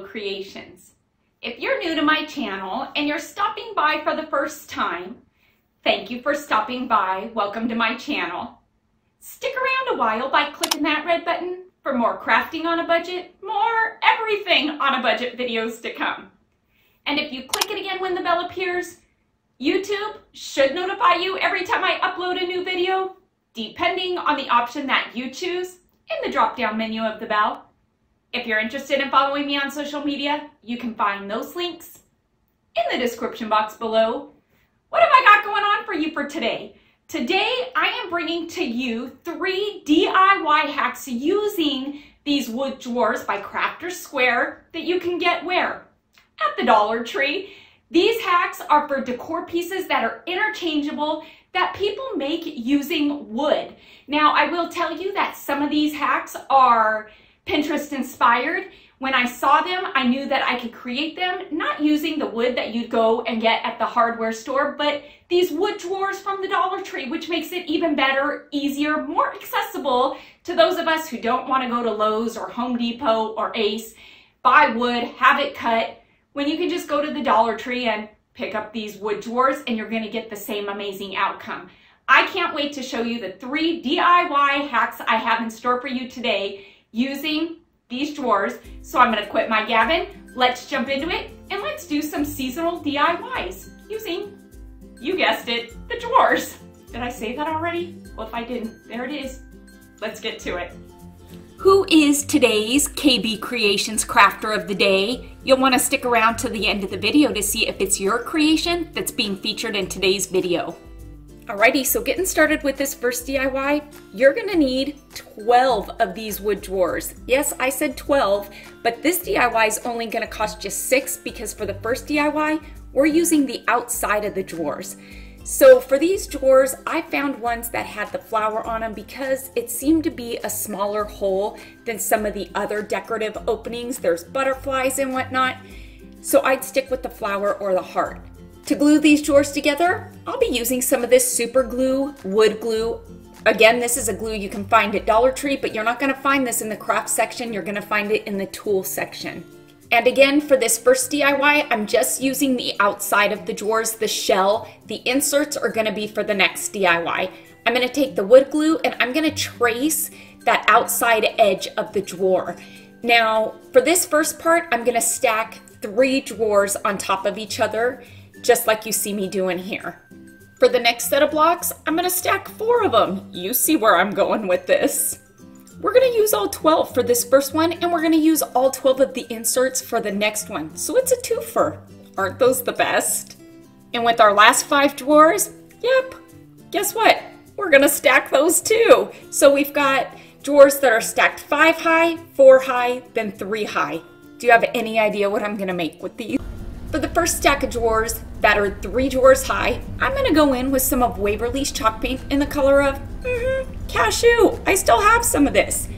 creations. If you're new to my channel and you're stopping by for the first time, thank you for stopping by. Welcome to my channel. Stick around a while by clicking that red button for more crafting on a budget, more everything on a budget videos to come. And if you click it again when the bell appears, YouTube should notify you every time I upload a new video, depending on the option that you choose in the drop-down menu of the bell. If you're interested in following me on social media, you can find those links in the description box below. What have I got going on for you for today? Today, I am bringing to you 3 DIY hacks using these wood drawers by Crafter's Square that you can get where? At the Dollar Tree. These hacks are for decor pieces that are interchangeable that people make using wood. Now, I will tell you that some of these hacks are Pinterest inspired. When I saw them, I knew that I could create them, not using the wood that you'd go and get at the hardware store, but these wood drawers from the Dollar Tree, which makes it even better, easier, more accessible to those of us who don't want to go to Lowe's or Home Depot or Ace, buy wood, have it cut, when you can just go to the Dollar Tree and pick up these wood drawers and you're going to get the same amazing outcome. I can't wait to show you the 3 DIY hacks I have in store for you today using these drawers. So I'm going to quit my gabbing. Let's jump into it and let's do some seasonal DIYs using, you guessed it, the drawers. Did I say that already? Well, if I didn't, there it is. Let's get to it. Who is today's KB Creations crafter of the day? You'll want to stick around to the end of the video to see if it's your creation that's being featured in today's video. Alrighty, so getting started with this first DIY, you're gonna need 12 of these wood drawers. Yes, I said 12, but this DIY is only gonna cost you 6 because for the first DIY, we're using the outside of the drawers. So for these drawers, I found ones that had the flower on them because it seemed to be a smaller hole than some of the other decorative openings. There's butterflies and whatnot. So I'd stick with the flower or the heart. To glue these drawers together, I'll be using some of this super glue, wood glue. Again, this is a glue you can find at Dollar Tree, but you're not gonna find this in the craft section. You're gonna find it in the tool section. And again, for this first DIY, I'm just using the outside of the drawers, the shell. The inserts are gonna be for the next DIY. I'm gonna take the wood glue and I'm gonna trace that outside edge of the drawer. Now, for this first part, I'm gonna stack 3 drawers on top of each other, just like you see me doing here. For the next set of blocks, I'm gonna stack 4 of them. You see where I'm going with this. We're gonna use all 12 for this first one, and we're gonna use all 12 of the inserts for the next one. So it's a twofer. Aren't those the best? And with our last 5 drawers, yep, guess what? We're gonna stack those too. So we've got drawers that are stacked 5 high, 4 high, then 3 high. Do you have any idea what I'm gonna make with these? For the first stack of drawers that are 3 drawers high, I'm gonna go in with some of Waverly's chalk paint in the color of cashew. I still have some of this.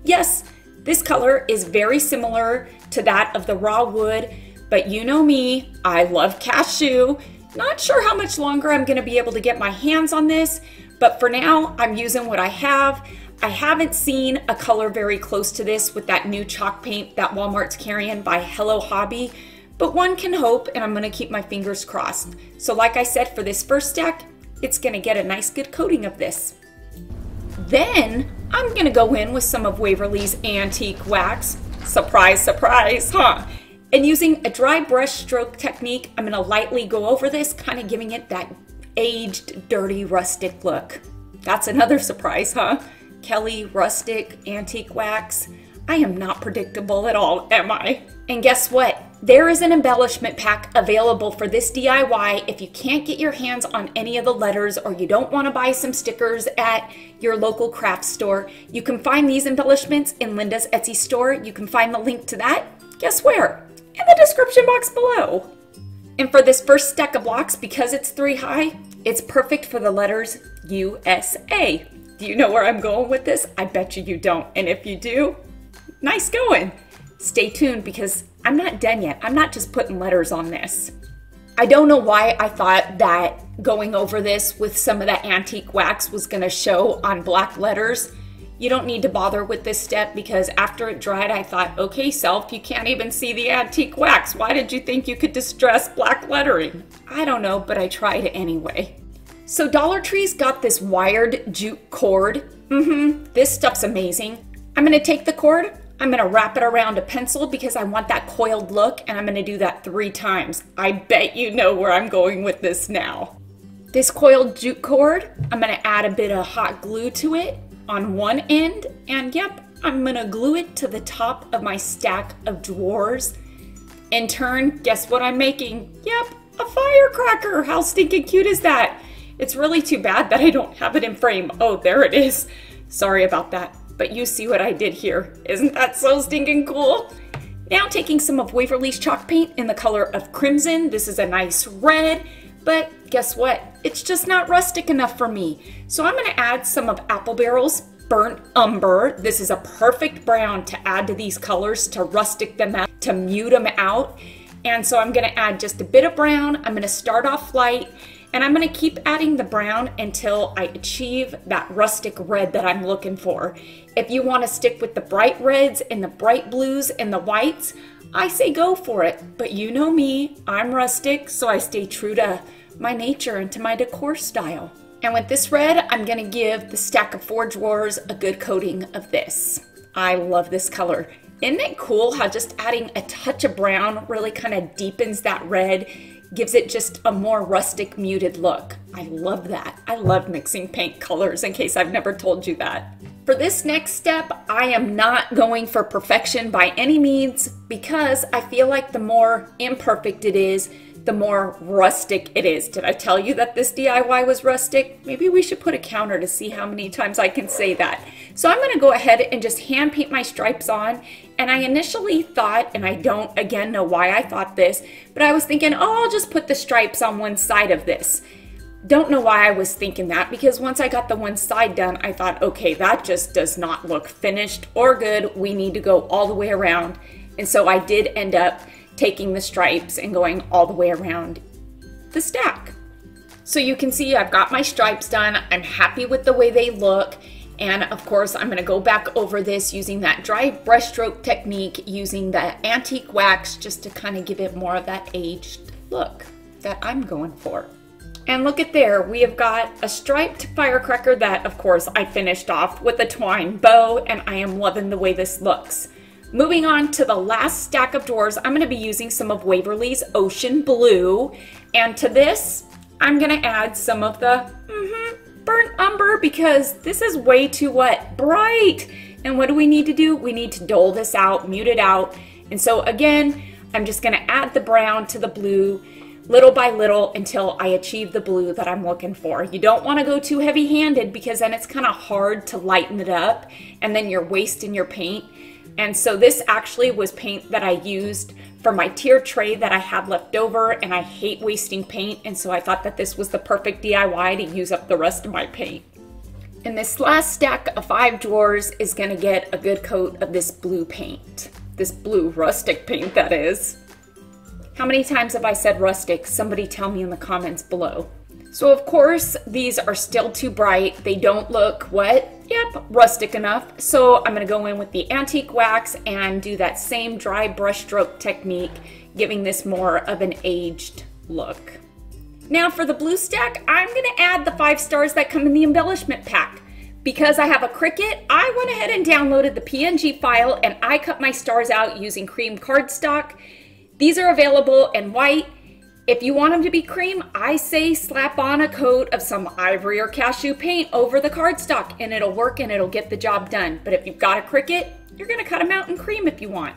Yes, this color is very similar to that of the raw wood, but you know me, I love cashew. Not sure how much longer I'm gonna be able to get my hands on this, but for now, I'm using what I have. I haven't seen a color very close to this with that new chalk paint that Walmart's carrying by Hello Hobby. But one can hope, and I'm gonna keep my fingers crossed. So like I said, for this first stack, it's gonna get a nice good coating of this. Then I'm gonna go in with some of Waverly's Antique Wax. Surprise, surprise, huh? And using a dry brush stroke technique, I'm gonna lightly go over this, kind of giving it that aged, dirty, rustic look. That's another surprise, huh? Kelly Rustic Antique Wax. I am not predictable at all, am I? And guess what? There is an embellishment pack available for this DIY if you can't get your hands on any of the letters or you don't want to buy some stickers at your local craft store. You can find these embellishments in Linda's Etsy store. You can find the link to that, guess where? In the description box below. And for this first stack of blocks, because it's 3 high, it's perfect for the letters USA. Do you know where I'm going with this? I bet you don't. And if you do, nice going. Stay tuned because I'm not done yet. I'm not just putting letters on this. I don't know why I thought that going over this with some of that antique wax was gonna show on black letters. You don't need to bother with this step because after it dried, I thought, okay, self, you can't even see the antique wax. Why did you think you could distress black lettering? I don't know, but I tried it anyway. So Dollar Tree's got this wired jute cord. This stuff's amazing. I'm gonna take the cord, I'm gonna wrap it around a pencil because I want that coiled look, and I'm gonna do that 3 times. I bet you know where I'm going with this now. This coiled jute cord, I'm gonna add a bit of hot glue to it on one end, and yep, I'm gonna glue it to the top of my stack of drawers. In turn, guess what I'm making? Yep, a firecracker. How stinking cute is that? It's really too bad that I don't have it in frame. Oh, there it is. Sorry about that, but you see what I did here. Isn't that so stinking cool? Now taking some of Waverly's chalk paint in the color of crimson. This is a nice red, but guess what? It's just not rustic enough for me. So I'm gonna add some of Apple Barrel's burnt umber. This is a perfect brown to add to these colors, to rustic them out, to mute them out. And so I'm gonna add just a bit of brown. I'm gonna start off light, and I'm gonna keep adding the brown until I achieve that rustic red that I'm looking for. If you wanna stick with the bright reds and the bright blues and the whites, I say go for it. But you know me, I'm rustic, so I stay true to my nature and to my decor style. And with this red, I'm gonna give the stack of 4 drawers a good coating of this. I love this color. Isn't it cool how just adding a touch of brown really kind of deepens that red, gives it just a more rustic, muted look? I love that. I love mixing paint colors, in case I've never told you that. For this next step, I am not going for perfection by any means, because I feel like the more imperfect it is, the more rustic it is. Did I tell you that this DIY was rustic? Maybe we should put a counter to see how many times I can say that. So I'm gonna go ahead and just hand paint my stripes on. And I initially thought, and I don't again know why I thought this, but I was thinking, oh, I'll just put the stripes on one side of this. Don't know why I was thinking that, because once I got the one side done, I thought, okay, that just does not look finished or good. We need to go all the way around. And so I did end up taking the stripes and going all the way around the stack. So you can see I've got my stripes done. I'm happy with the way they look. And of course, I'm gonna go back over this using that dry brushstroke technique, using the antique wax just to kind of give it more of that aged look that I'm going for. And look at there, we have got a striped firecracker that, of course, I finished off with a twine bow, and I am loving the way this looks. Moving on to the last stack of drawers, I'm gonna be using some of Waverly's Ocean Blue. And to this, I'm gonna add some of the burnt umber, because this is way too what? Bright. And what do we need to do? We need to dole this out, mute it out. And so again, I'm just gonna add the brown to the blue little by little until I achieve the blue that I'm looking for. You don't wanna go too heavy-handed, because then it's kind of hard to lighten it up and then you're wasting your paint. And so this actually was paint that I used for my tier tray that I had left over, and I hate wasting paint, and so I thought that this was the perfect DIY to use up the rest of my paint. And this last stack of 5 drawers is gonna get a good coat of this blue paint. This blue rustic paint, that is. How many times have I said rustic? Somebody tell me in the comments below. So of course, these are still too bright. They don't look, what? Yep, rustic enough. So I'm gonna go in with the antique wax and do that same dry brush stroke technique, giving this more of an aged look. Now for the blue stack, I'm gonna add the 5 stars that come in the embellishment pack. Because I have a Cricut, I went ahead and downloaded the PNG file, and I cut my stars out using cream cardstock. These are available in white. If you want them to be cream, I say slap on a coat of some ivory or cashew paint over the cardstock, and it'll work and it'll get the job done. But if you've got a Cricut, you're gonna cut them out in cream if you want.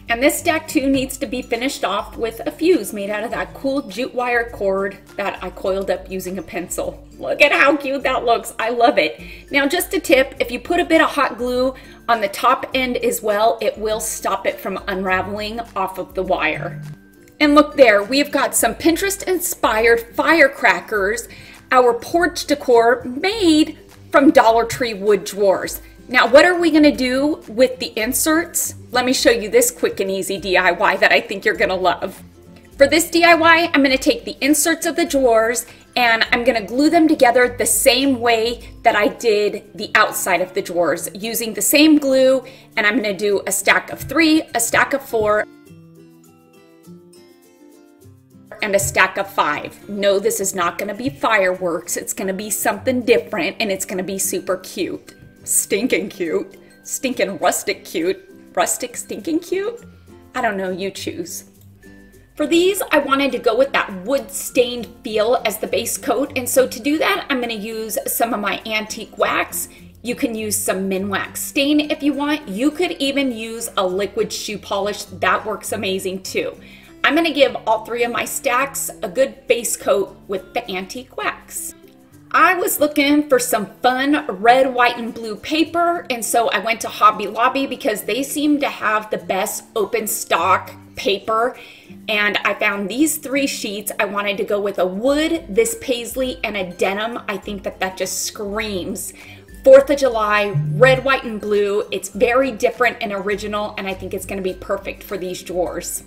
And this stack too needs to be finished off with a fuse made out of that cool jute wire cord that I coiled up using a pencil. Look at how cute that looks. I love it. Now just a tip, if you put a bit of hot glue on the top end as well, it will stop it from unraveling off of the wire. And look there, we've got some Pinterest-inspired firecrackers, our porch decor made from Dollar Tree wood drawers. Now, what are we gonna do with the inserts? Let me show you this quick and easy DIY that I think you're gonna love. For this DIY, I'm gonna take the inserts of the drawers and I'm gonna glue them together the same way that I did the outside of the drawers, using the same glue, and I'm gonna do a stack of 3, a stack of 4, and a stack of 5. No, this is not gonna be fireworks. It's gonna be something different, and it's gonna be super cute. Stinking cute. Stinkin' rustic cute. Rustic stinking cute? I don't know, you choose. For these, I wanted to go with that wood stained feel as the base coat, and so to do that, I'm gonna use some of my antique wax. You can use some Minwax stain if you want. You could even use a liquid shoe polish. That works amazing too. I'm gonna give all 3 of my stacks a good base coat with the antique wax. I was looking for some fun red, white, and blue paper, and so I went to Hobby Lobby because they seem to have the best open stock paper, and I found these 3 sheets. I wanted to go with a wood, this paisley, and a denim. I think that just screams 4th of July, red, white, and blue. It's very different and original, and I think it's gonna be perfect for these drawers.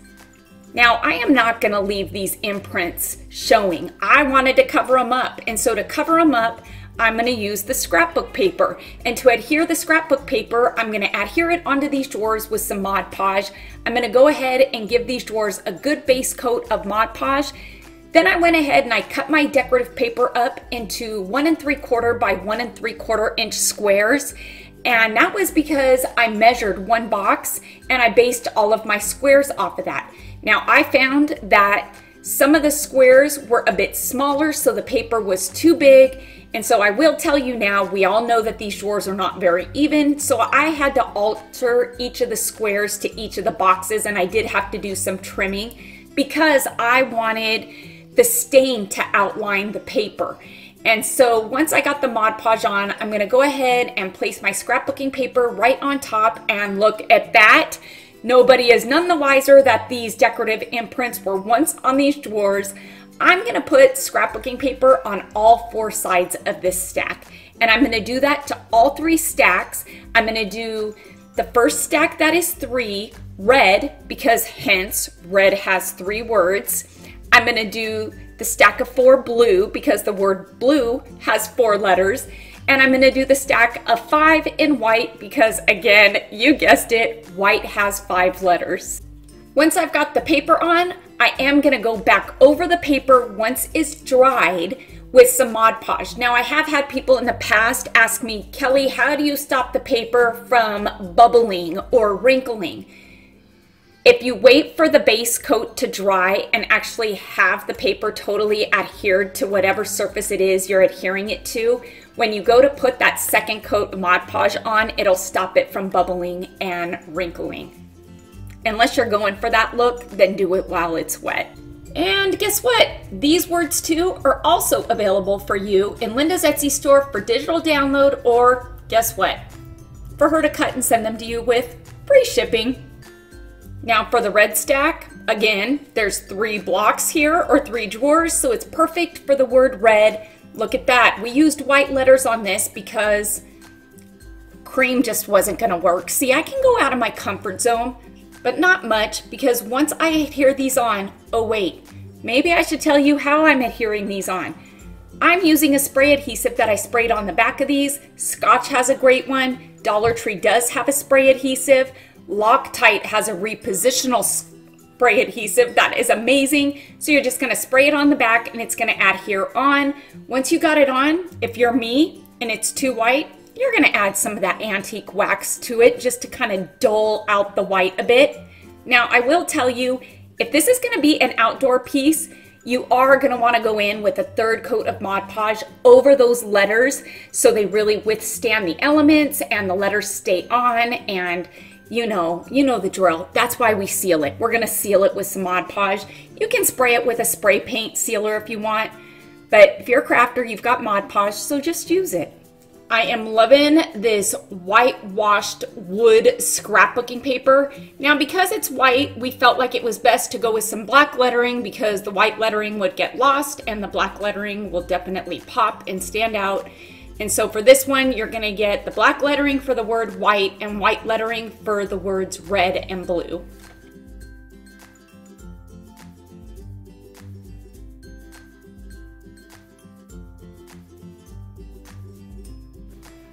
Now, I am not gonna leave these imprints showing. I wanted to cover them up, and so to cover them up, I'm gonna use the scrapbook paper. And to adhere the scrapbook paper, I'm gonna adhere it onto these drawers with some Mod Podge. I'm gonna go ahead and give these drawers a good base coat of Mod Podge. Then I went ahead and I cut my decorative paper up into 1 3/4 by 1 3/4 inch squares. And that was because I measured 1 box and I based all of my squares off of that. Now, I found that some of the squares were a bit smaller, so the paper was too big. And so I will tell you now, we all know that these drawers are not very even, so I had to alter each of the squares to each of the boxes, and I did have to do some trimming because I wanted the stain to outline the paper. And so once I got the Mod Podge on, I'm gonna go ahead and place my scrapbooking paper right on top, and look at that. Nobody is none the wiser that these decorative imprints were once on these drawers. I'm gonna put scrapbooking paper on all 4 sides of this stack. And I'm gonna do that to all 3 stacks. I'm gonna do the first stack that is 3, red, because hence red has 3 words. I'm gonna do the stack of 4, blue, because the word blue has 4 letters. And I'm gonna do the stack of 5 in white because, again, you guessed it, white has 5 letters. Once I've got the paper on, I am gonna go back over the paper once it's dried with some Mod Podge. Now, I have had people in the past ask me, Kelly, how do you stop the paper from bubbling or wrinkling? If you wait for the base coat to dry and actually have the paper totally adhered to whatever surface it is you're adhering it to, when you go to put that second coat of Mod Podge on, it'll stop it from bubbling and wrinkling. Unless you're going for that look, then do it while it's wet. And guess what? These words too are also available for you in Linda's Etsy store for digital download, or guess what? For her to cut and send them to you with free shipping. Now for the red stack, again, there's 3 blocks here, or 3 drawers, so it's perfect for the word red. Look at that. We used white letters on this because cream just wasn't gonna work. See, I can go out of my comfort zone, but not much, because once I adhere these on, oh wait, maybe I should tell you how I'm adhering these on. I'm using a spray adhesive that I sprayed on the back of these. Scotch has a great one. Dollar Tree does have a spray adhesive. Loctite has a repositional spray adhesive that is amazing. So you're just gonna spray it on the back and it's gonna adhere on. Once you got it on, if you're me and it's too white, you're gonna add some of that antique wax to it just to kind of dull out the white a bit. Now, I will tell you, if this is gonna be an outdoor piece, you are gonna wanna go in with a 3rd coat of Mod Podge over those letters so they really withstand the elements and the letters stay on, and you know the drill. That's why we seal it. We're gonna seal it with some Mod Podge. You can spray it with a spray paint sealer if you want, but if you're a crafter, you've got Mod Podge, so just use it. I am loving this whitewashed wood scrapbooking paper. Now, because it's white, we felt like it was best to go with some black lettering because the white lettering would get lost and the black lettering will definitely pop and stand out. And so for this one, you're gonna get the black lettering for the word white and white lettering for the words red and blue.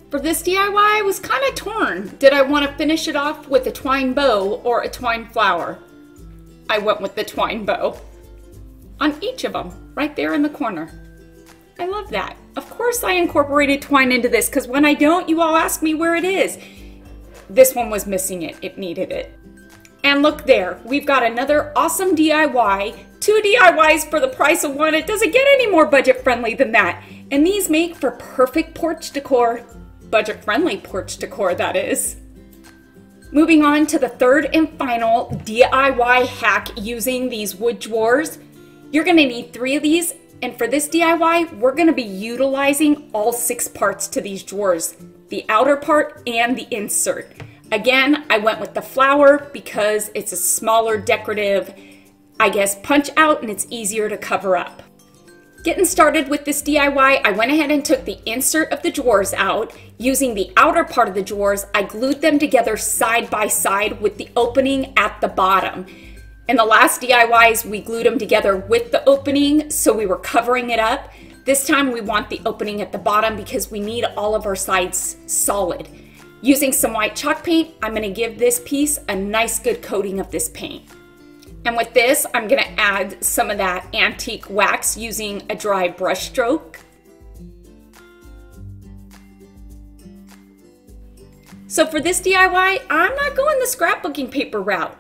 For this DIY, I was kind of torn. Did I want to finish it off with a twine bow or a twine flower? I went with the twine bow. On each of them, right there in the corner. I love that. Of course I incorporated twine into this, because when I don't, you all ask me where it is. This one was missing it. It needed it. And look there, we've got another awesome DIY. 2 DIYs for the price of 1. It doesn't get any more budget friendly than that. And these make for perfect porch decor. Budget friendly porch decor, that is. Moving on to the 3rd and final DIY hack using these wood drawers. You're gonna need 3 of these. And for this DIY, we're gonna be utilizing all 6 parts to these drawers. The outer part and the insert. Again, I went with the flower because it's a smaller decorative, I guess, punch out, and it's easier to cover up. Getting started with this DIY, I went ahead and took the insert of the drawers out. Using the outer part of the drawers, I glued them together side by side with the opening at the bottom. In the last DIYs, we glued them together with the opening, so we were covering it up. This time we want the opening at the bottom because we need all of our sides solid. Using some white chalk paint, I'm gonna give this piece a nice good coating of this paint. And with this, I'm gonna add some of that antique wax using a dry brush stroke. So for this DIY, I'm not going the scrapbooking paper route.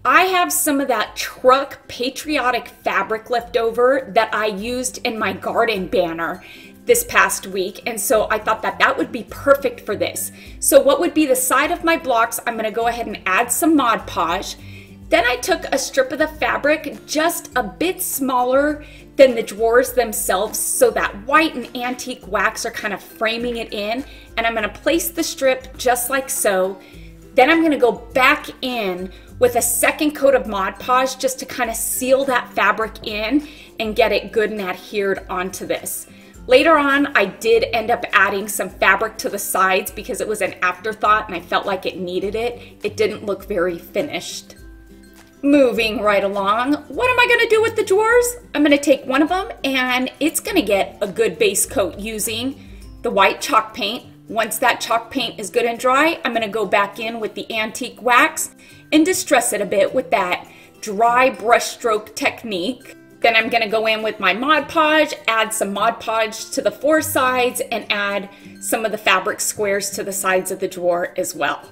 I have some of that truck patriotic fabric left over that I used in my garden banner this past week, and so I thought that that would be perfect for this. So what would be the side of my blocks, I'm gonna go ahead and add some Mod Podge. Then I took a strip of the fabric just a bit smaller than the drawers themselves, so that white and antique wax are kind of framing it in, and I'm gonna place the strip just like so. Then I'm gonna go back in with a second coat of Mod Podge just to kind of seal that fabric in and get it good and adhered onto this. Later on, I did end up adding some fabric to the sides because it was an afterthought and I felt like it needed it. It didn't look very finished. Moving right along, what am I gonna do with the drawers? I'm gonna take one of them and it's gonna get a good base coat using the white chalk paint. Once that chalk paint is good and dry, I'm gonna go back in with the antique wax and distress it a bit with that dry brush stroke technique. Then I'm gonna go in with my Mod Podge, add some Mod Podge to the 4 sides, and add some of the fabric squares to the sides of the drawer as well.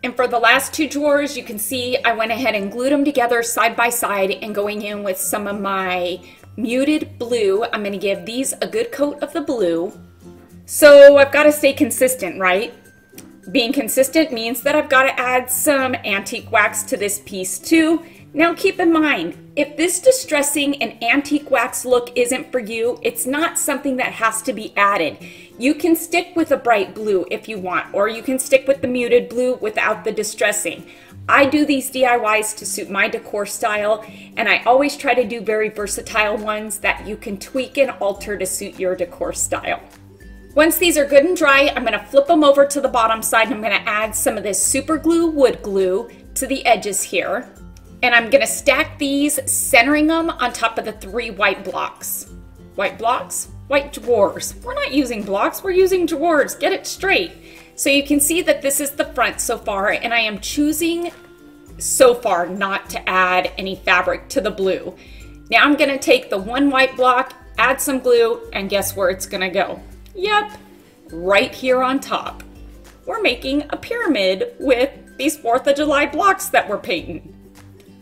And for the last 2 drawers, you can see I went ahead and glued them together side by side and going in with some of my muted blue. I'm gonna give these a good coat of the blue. So I've gotta stay consistent, right? Being consistent means that I've gotta add some antique wax to this piece too. Now keep in mind, if this distressing and antique wax look isn't for you, it's not something that has to be added. You can stick with a bright blue if you want, or you can stick with the muted blue without the distressing. I do these DIYs to suit my decor style, and I always try to do very versatile ones that you can tweak and alter to suit your decor style. Once these are good and dry, I'm gonna flip them over to the bottom side and I'm gonna add some of this super glue wood glue to the edges here. And I'm gonna stack these, centering them on top of the 3 white blocks. White blocks? White drawers. We're not using blocks, we're using drawers. Get it straight. So you can see that this is the front so far, and I am choosing so far not to add any fabric to the blue. Now I'm gonna take the 1 white block, add some glue, and guess where it's gonna go? Yep, right here on top. We're making a pyramid with these 4th of July blocks that we're painting.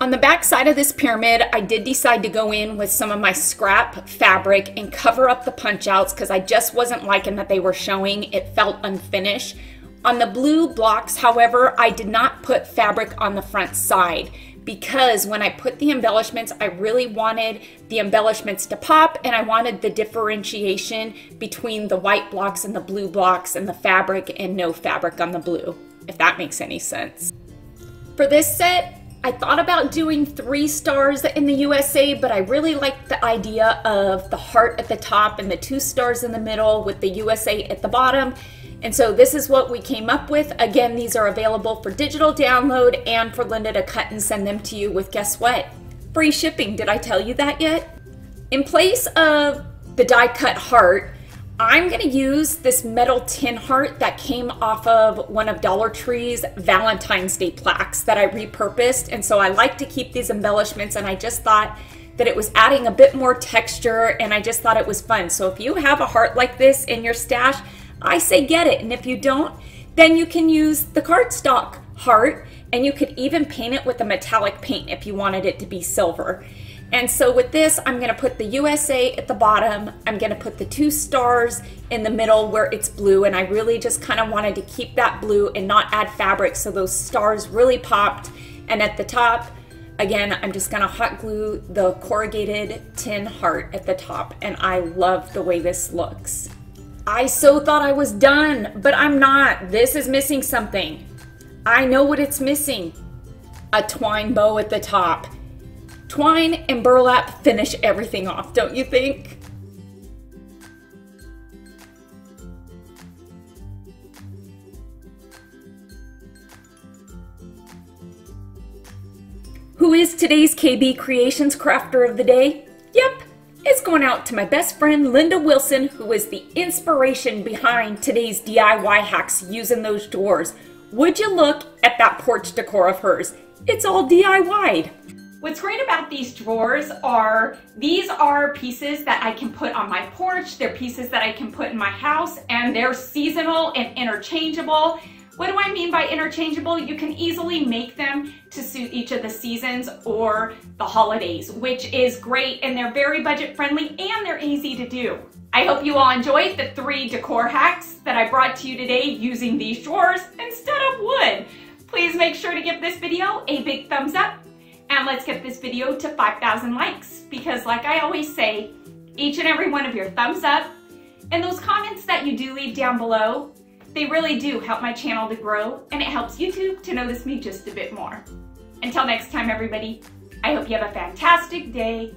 On the back side of this pyramid, I did decide to go in with some of my scrap fabric and cover up the punch outs because I just wasn't liking that they were showing. It felt unfinished. On the blue blocks, however, I did not put fabric on the front side because when I put the embellishments, I really wanted the embellishments to pop and I wanted the differentiation between the white blocks and the blue blocks and the fabric and no fabric on the blue, if that makes any sense. For this set, I thought about doing 3 stars in the USA, but I really liked the idea of the heart at the top and the 2 stars in the middle with the USA at the bottom. And so this is what we came up with. Again, these are available for digital download and for Linda to cut and send them to you with, guess what? Free shipping. Did I tell you that yet? In place of the die cut heart, I'm gonna use this metal tin heart that came off of one of Dollar Tree's Valentine's Day plaques that I repurposed. And so I like to keep these embellishments, and I just thought that it was adding a bit more texture, and I just thought it was fun. So if you have a heart like this in your stash, I say get it. And if you don't, then you can use the cardstock heart, and you could even paint it with a metallic paint if you wanted it to be silver. And so with this, I'm gonna put the USA at the bottom. I'm gonna put the 2 stars in the middle where it's blue, and I really just kind of wanted to keep that blue and not add fabric, so those stars really popped. And at the top, again, I'm just gonna hot glue the corrugated tin heart at the top, and I love the way this looks. I so thought I was done, but I'm not. This is missing something. I know what it's missing. A twine bow at the top. Twine and burlap finish everything off, don't you think? Who is today's KB Creations Crafter of the Day? Yep, it's going out to my best friend Linda Wilson, who is the inspiration behind today's DIY hacks using those drawers. Would you look at that porch decor of hers? It's all DIY'd. What's great about these drawers are, these are pieces that I can put on my porch, they're pieces that I can put in my house, and they're seasonal and interchangeable. What do I mean by interchangeable? You can easily make them to suit each of the seasons or the holidays, which is great, and they're very budget friendly and they're easy to do. I hope you all enjoyed the 3 decor hacks that I brought to you today using these drawers instead of wood. Please make sure to give this video a big thumbs up. And let's get this video to 5,000 likes, because like I always say, each and every one of your thumbs up and those comments that you do leave down below, they really do help my channel to grow, and it helps YouTube to notice me just a bit more. Until next time, everybody, I hope you have a fantastic day.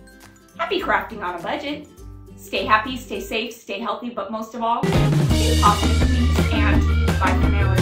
Happy crafting on a budget. Stay happy, stay safe, stay healthy, but most of all, stay positive, please, and bye for now.